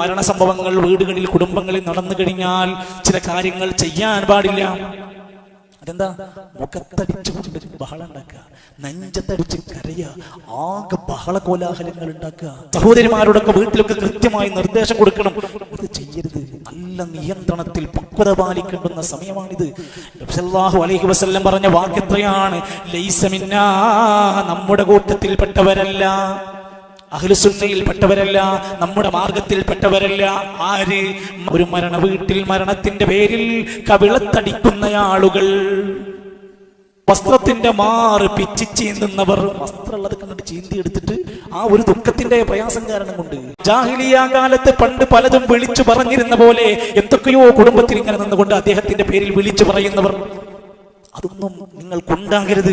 മരണസംഭവങ്ങൾ വീടുകളിൽ കുടുംബങ്ങളിൽ നടന്നു കഴിഞ്ഞാൽ ചില കാര്യങ്ങൾ ചെയ്യാൻ പാടില്ല. അതെന്താ? മുഖത്തടിച്ചുകൊണ്ട് ബഹളം ഉണ്ടാക്കുക, നെഞ്ചത്തടിച്ച് കരയുക, ആകെ ബഹള കോലാഹലങ്ങൾ ഉണ്ടാക്കുക. സഹോദരിമാരോടൊക്കെ വീട്ടിലൊക്കെ കൃത്യമായി നിർദ്ദേശം കൊടുക്കണം, ഇത് ചെയ്യരുത്. നല്ല നിയന്ത്രണത്തിൽ പക്വത പാലിക്കേണ്ടുന്ന സമയമാണിത്. നബി സല്ലല്ലാഹു അലൈഹി വസല്ലം പറഞ്ഞ വാക്കെത്രയാണ്? ലൈസ മിന്നാ, നമ്മുടെ കൂട്ടത്തിൽപ്പെട്ടവരല്ല, അഹ്ലുസുന്നയിൽപ്പെട്ടവരല്ല, നമ്മുടെ മാർഗത്തിൽപ്പെട്ടവരല്ല. ആര്? ഒരു വീട്ടിൽ മരണത്തിന്റെ പേരിൽ കവിളത്തടിക്കുന്ന ആളുകൾ, വസ്ത്രത്തിന്റെ മാറ് പിച്ചി ചീന്തുന്നവർ, വസ്ത്രമുള്ളത് കണ്ടിട്ട് ചീന്തി എടുത്തിട്ട് ആ ഒരു ദുഃഖത്തിന്റെ പ്രയാസം കാരണം കൊണ്ട്. ജാഹിലിയ്യ കാലത്ത് പണ്ട് പലതും വിളിച്ചു പറഞ്ഞിരുന്ന പോലെ എന്തൊക്കെയോ കുടുംബത്തിൽ ഇങ്ങനെ നിന്നുകൊണ്ട് അദ്ദേഹത്തിന്റെ പേരിൽ വിളിച്ചു പറയുന്നവർ, അതൊന്നും നിങ്ങൾക്കുണ്ടാകരുത്.